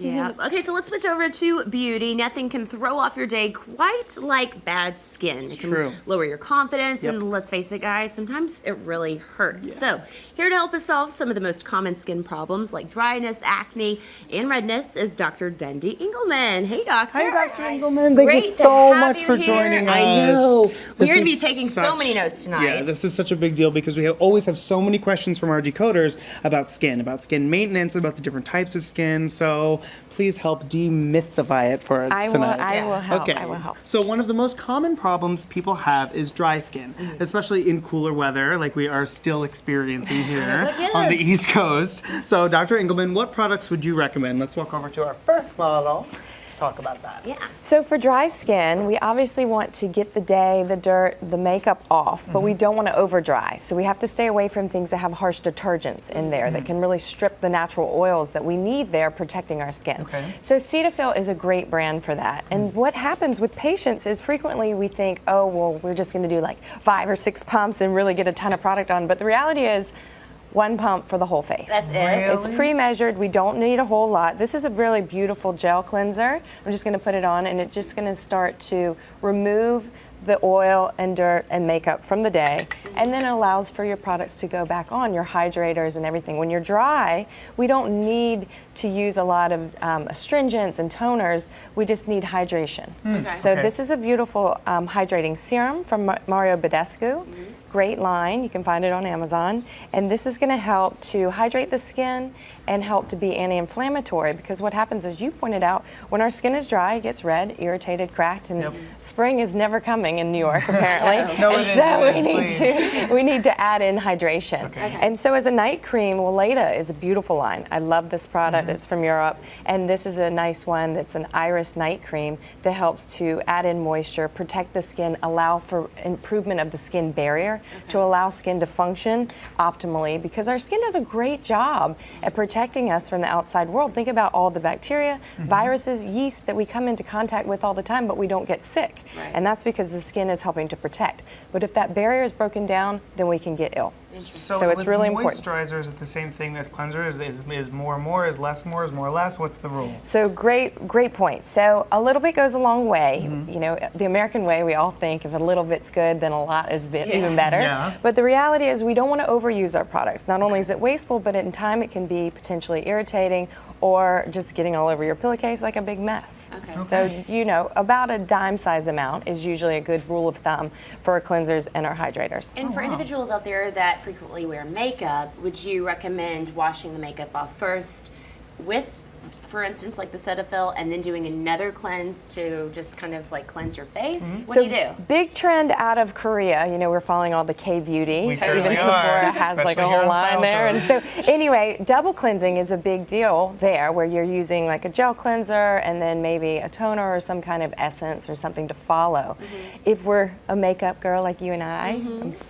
Yeah. Okay, so let's switch over to beauty. Nothing can throw off your day quite like bad skin. It can True. lower your confidence, and let's face it, guys, sometimes it really hurts. So, here to help us solve some of the most common skin problems like dryness, acne, and redness is Dr. Dendy Engelman. Hey, doctor. Hi, Dr. Engelman. Thank you so much for joining us. I know. We're going to be This is taking so many notes tonight. Yeah, this is such a big deal because we always have so many questions from our decoders about skin maintenance, about the different types of skin. So please help demythify it for us tonight. I will help. Okay. I will help. So one of the most common problems people have is dry skin, especially in cooler weather like we are still experiencing here on the East Coast. So Dr. Engelman, what products would you recommend? Let's walk over to our first model to talk about that. Yeah. So for dry skin, we obviously want to get the day, the dirt, the makeup off, but we don't want to over dry. So we have to stay away from things that have harsh detergents in there that can really strip the natural oils that we need there protecting our skin. Okay. So Cetaphil is a great brand for that. And what happens with patients is frequently we think, oh, well, we're just going to do like 5 or 6 pumps and really get a ton of product on. But the reality is, 1 pump for the whole face. That's it? Really? It's pre-measured. We don't need a whole lot. This is a really beautiful gel cleanser. I'm just going to put it on, and it's just going to start to remove the oil and dirt and makeup from the day, and then it allows for your products to go back on, your hydrators and everything. When you're dry, we don't need to use a lot of astringents and toners. We just need hydration. So this is a beautiful hydrating serum from Mario Badescu. Great line. You can find it on Amazon. And this is going to help to hydrate the skin and help to be anti-inflammatory, because what happens, as you pointed out, when our skin is dry, it gets red, irritated, cracked, and spring is never coming in New York, apparently. No, it So we need to add in hydration. And so as a night cream, Weleda is a beautiful line. I love this product. It's from Europe, and this is a nice one that's an iris night cream that helps to add in moisture, protect the skin, allow for improvement of the skin barrier to allow skin to function optimally, because our skin does a great job at protecting us from the outside world. Think about all the bacteria, viruses, yeast that we come into contact with all the time, but we don't get sick. And that's because the skin is helping to protect. But if that barrier is broken down, then we can get ill. So it's really important. Moisturizer, is it the same thing as cleanser? Is more, is less more, is more less? What's the rule? So great point. So a little bit goes a long way. You know, the American way, we all think if a little bit's good, then a lot is even better. But the reality is we don't want to overuse our products. Not only is it wasteful, but in time it can be potentially irritating or just getting all over your pillowcase like a big mess. So, you know, about a dime size amount is usually a good rule of thumb for our cleansers and our hydrators. And for individuals out there that frequently wear makeup, would you recommend washing the makeup off first with, for instance, like the Cetaphil, and then doing another cleanse to just kind of like cleanse your face? What do you do? Big trend out of Korea. You know, we're following all the K-beauty. We certainly Even are. Sephora has like a whole line there. And so anyway, double cleansing is a big deal there, where you're using like a gel cleanser and then maybe a toner or some kind of essence or something to follow. If we're a makeup girl like you and I,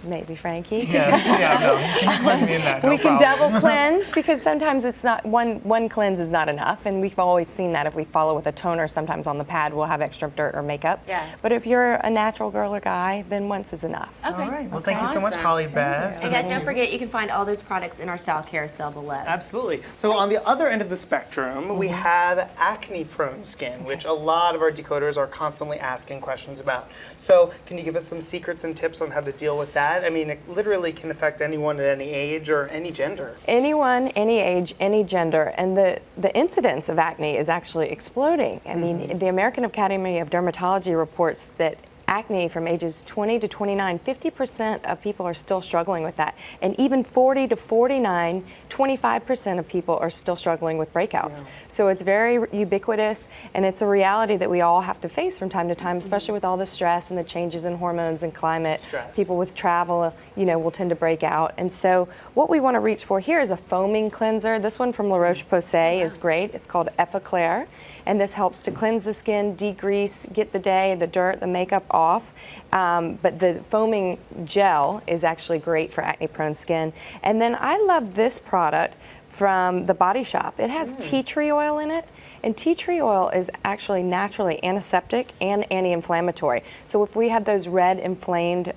maybe Frankie, You can plug me in that. we can double cleanse, because sometimes it's not one cleanse is not enough, and we've always seen that if we follow with a toner, sometimes on the pad we'll have extra dirt or makeup. But if you're a natural girl or guy, then once is enough. All right. Well, thank you so much, Holly Beth. And guys, don't forget, you can find all those products in our style carousel below. Absolutely. So on the other end of the spectrum, we have acne-prone skin, which a lot of our decoders are constantly asking questions about. So can you give us some secrets and tips on how to deal with that? I mean, it literally can affect anyone at any age or any gender. Anyone, any age, any gender, and the incidence of acne is actually exploding. I mean, the American Academy of Dermatology reports that acne from ages 20 to 29, 50% of people are still struggling with that. And even 40 to 49, 25% of people are still struggling with breakouts. So it's very ubiquitous, and it's a reality that we all have to face from time to time, especially with all the stress and the changes in hormones and climate. People with travel, you know, will tend to break out. And so what we want to reach for here is a foaming cleanser. This one from La Roche-Posay is great. It's called Effaclar, and this helps to cleanse the skin, degrease, get the day, the dirt, the makeup off. But the foaming gel is actually great for acne-prone skin. And then I love this product from the Body Shop. It has tea tree oil in it, and tea tree oil is actually naturally antiseptic and anti-inflammatory. So if we had those red inflamed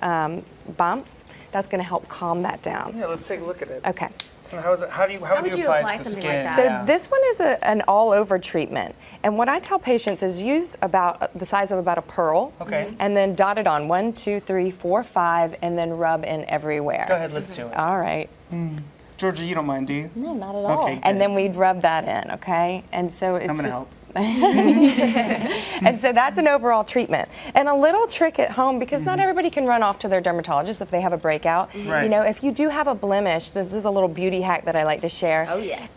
bumps, that's going to help calm that down. Yeah, let's take a look at it. Okay. And how would you apply it to the something skin? like So that? this one is an all-over treatment. And what I tell patients is use about the size of about a pearl. Okay. And then dot it on 1, 2, 3, 4, 5, and then rub in everywhere. Go ahead, let's do it. All right. Georgia, you don't mind, do you? No, not at all. Okay, And good. then we'd rub that in, okay? And so it's I'm going to just- help. And so that's an overall treatment. And a little trick at home, because not everybody can run off to their dermatologist if they have a breakout. Right. You know, if you do have a blemish, this is a little beauty hack that I like to share. Oh, yes.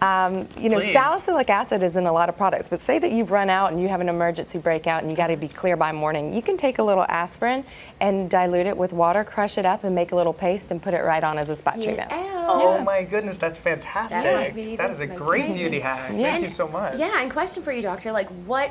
You know, Please. salicylic acid is in a lot of products, but say that you've run out and you have an emergency breakout and you got to be clear by morning. You can take a little aspirin and dilute it with water, crush it up, and make a little paste and put it right on as a spot treatment. Oh Yes. my goodness, that's fantastic. That might be That the is a most great amazing. beauty hack. Yeah. Thank you so much. Yeah, and question for you, doctor, like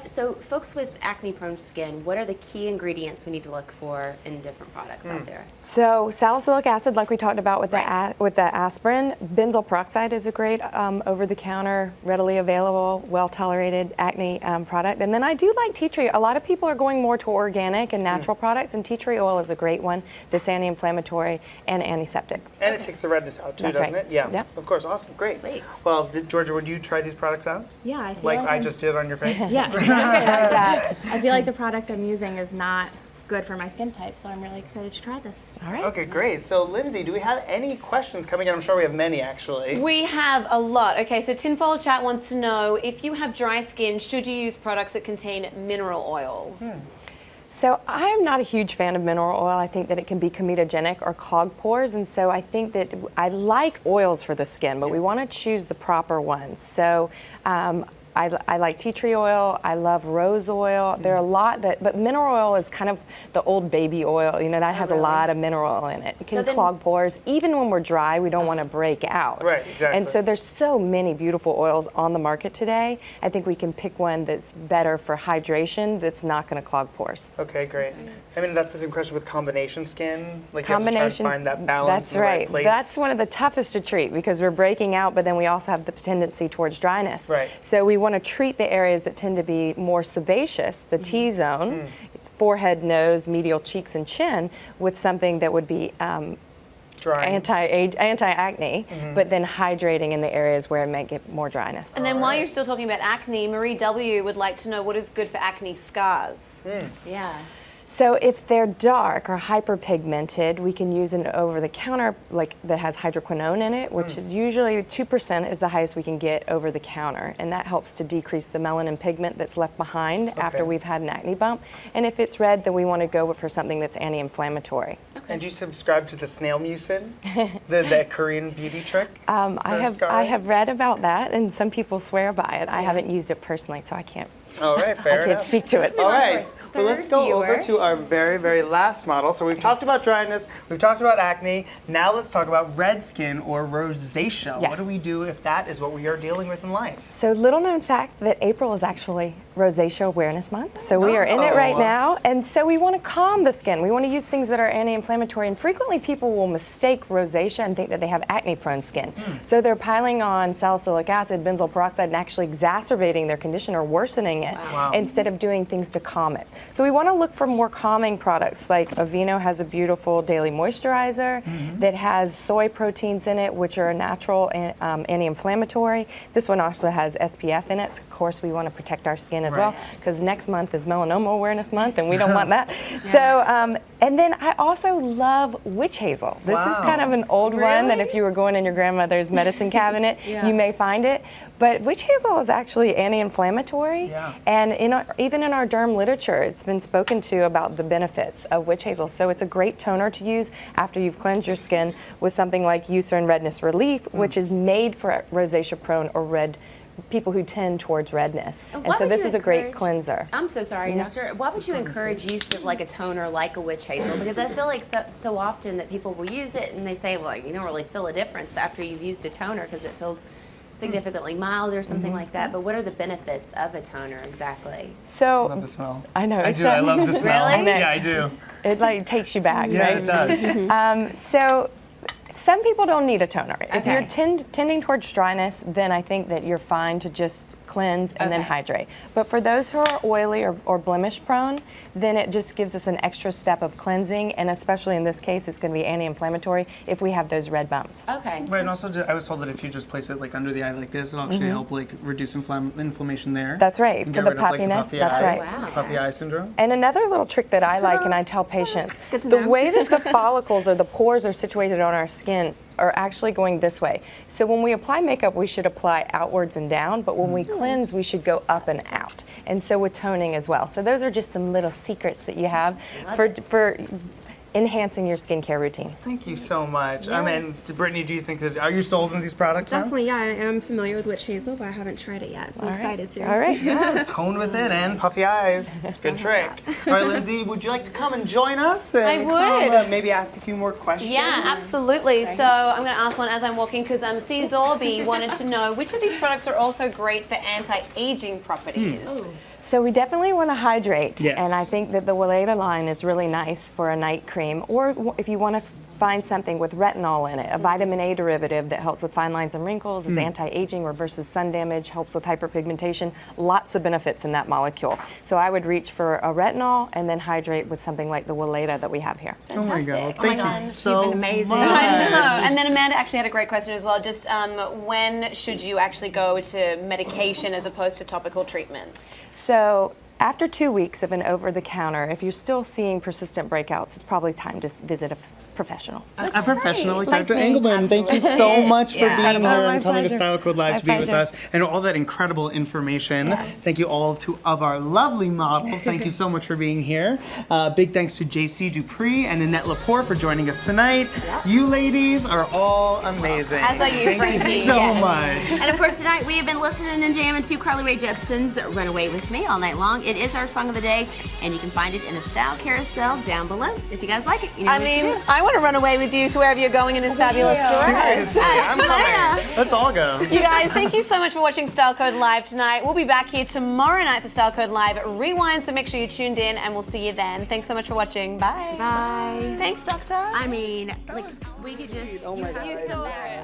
so folks with acne-prone skin, what are the key ingredients we need to look for in different products out there? So salicylic acid, like we talked about with Right. the aspirin, benzoyl peroxide is a great over-the-counter, readily available, well-tolerated acne product. And then I do like tea tree. A lot of people are going more to organic and natural products, and tea tree oil is a great one that's anti-inflammatory and antiseptic. And it takes the redness out too, That's doesn't right. it? Yeah. Yep. Of course. Awesome. Great. Sweet. Well, Georgia, would you try these products out? Yeah, I feel Like like I I'm- just did on your face? Yeah, exactly. I feel like the product I'm using is not good for my skin type, so I'm really excited to try this. All right. Okay, great. So, Lindsay, do we have any questions coming in? I'm sure we have many, actually. We have a lot. Okay, so Tinfoil Chat wants to know, if you have dry skin, should you use products that contain mineral oil? So I'm not a huge fan of mineral oil. I think that it can be comedogenic or clog pores, and so I think that I like oils for the skin, but we want to choose the proper ones. So I like tea tree oil. I love rose oil. There are a lot but mineral oil is kind of the old baby oil. You know, that has a lot of mineral oil in it. It can then- clog pores. Even when we're dry, we don't want to break out. Right, exactly. And so there's so many beautiful oils on the market today. I think we can pick one that's better for hydration, that's not going to clog pores. Okay, great. I mean, that's the same question with combination skin. Like, you have to try Combination, and find that balance that's in the right right. place. That's one of the toughest to treat because we're breaking out, but then we also have the tendency towards dryness. Right. So we want to treat the areas that tend to be more sebaceous, the T-zone, forehead, nose, medial cheeks, and chin, with something that would be Drying. anti-acne, but then hydrating in the areas where it might get more dryness. And then while you're still talking about acne, Marie W. would like to know what is good for acne scars. Yeah. So if they're dark or hyperpigmented, we can use an over-the-counter like that has hydroquinone in it, which is usually 2% is the highest we can get over the counter, and that helps to decrease the melanin pigment that's left behind after we've had an acne bump. And if it's red, then we want to go for something that's anti-inflammatory. And do you subscribe to the snail mucin, the Korean beauty trick? I for have scarring? read about that, and some people swear by it. I haven't used it personally, so I can't All right, fair I can't enough. speak to it. All right. Third Well, let's go over viewer. to our very, very last model. So we've talked about dryness, we've talked about acne. Now let's talk about red skin or rosacea. Yes. What do we do if that is what we are dealing with in life? So little known fact that April is actually Rosacea Awareness Month. So we are in it right Oh. now. And so we want to calm the skin. We want to use things that are anti-inflammatory. And frequently people will mistake rosacea and think that they have acne-prone skin. So they're piling on salicylic acid, benzoyl peroxide, and actually exacerbating their condition or worsening it Wow. instead of doing things to calm it. So we want to look for more calming products. Like Aveeno has a beautiful daily moisturizer that has soy proteins in it, which are a natural anti-inflammatory. This one also has SPF in it. So of course, we want to protect our skin as well, because next month is Melanoma Awareness Month, and we don't want that. So, and then I also love witch hazel. This is Wow. kind of an old one that if you were going in your grandmother's medicine cabinet, you may find it. But witch hazel is actually anti-inflammatory, Yeah. and even in our derm literature, it's been spoken to about the benefits of witch hazel. So it's a great toner to use after you've cleansed your skin with something like Eucerin Redness Relief, which is made for rosacea-prone or red people who tend towards redness. And why so would this you is a great encourage- cleanser. I'm so sorry, doctor. Why would you encourage use of like a toner like a witch hazel? Because I feel like so often that people will use it and they say, well, you don't really feel a difference after you've used a toner because it feels significantly mild or something like that. But what are the benefits of a toner exactly? So I love the smell. I know. I it's do. I a- love the smell. Really? Yeah, I do. It like takes you back, Yeah, right? it does. So some people don't need a toner. If Okay. you're tending towards dryness, then I think that you're fine to just cleanse, and then Okay. hydrate. But for those who are oily or blemish prone, then it just gives us an extra step of cleansing, and especially in this case, it's going to be anti-inflammatory if we have those red bumps. Okay. Right, and also I was told that if you just place it like under the eye like this, it'll actually help like reduce inflammation there. That's right, And for get the rid of, like, puffiness, puffy that's eyes, right. Wow. puffy eye syndrome. And another little trick that I like, and I tell patients, Good to the know. way that the follicles or the pores are situated on our skin are actually going this way. So when we apply makeup, we should apply outwards and down, but when we cleanse, we should go up and out. And so with toning as well. So those are just some little secrets that you have for enhancing your skincare routine. Thank you so much. I mean, Brittany, do you think that, are you sold on these products now? Definitely, yeah. I am familiar with witch hazel, but I haven't tried it yet, so I'm excited to. All right. Yes, tone with it and puffy eyes. It's a good trick. All right, Lindsay, would you like to come and join us? And I would. maybe ask a few more questions? Yeah, absolutely. So I'm going to ask one as I'm walking because C. Zorby wanted to know which of these products are also great for anti-aging properties. So we definitely want to hydrate, Yes. and I think that the Weleda line is really nice for a night cream, or if you want to find something with retinol in it, a vitamin A derivative that helps with fine lines and wrinkles, is anti-aging, reverses sun damage, helps with hyperpigmentation, lots of benefits in that molecule. So I would reach for a retinol and then hydrate with something like the Weleda that we have here. Oh my God. Oh my Thank God, you you've so been amazing. much. I know. And then Amanda actually had a great question as well. Just when should you actually go to medication as opposed to topical treatments? So after 2 weeks of an over-the-counter, if you're still seeing persistent breakouts, it's probably time to visit a professional. A professional like Like Dr. me. Engelman. Thank you so much for Yeah. being here my and coming to pleasure. Style Code Live My to be with pleasure. us and all that incredible information. Thank you all of our lovely models. Thank you so much for being here. Big thanks to JC Dupree and Annette Laporte for joining us tonight. You ladies are all amazing. As are you, Thank Frankie. you so Yes. much. And of course, tonight we have been listening and jamming to Carly Rae Jepsen's "Run Away with Me" all night long. It is our song of the day, and you can find it in the Style Carousel down below. If you guys like it, you know I what to mean, do. I want to run away with you to wherever you're going in this fabulous dress. Seriously, I'm coming. Let's all go. You guys, thank you so much for watching Style Code Live tonight. We'll be back here tomorrow night for Style Code Live Rewind, so make sure you're tuned in and we'll see you then. Thanks so much for watching. Bye. Bye. Thanks, Doctor. I mean, like we could just. Oh my God. You saw it.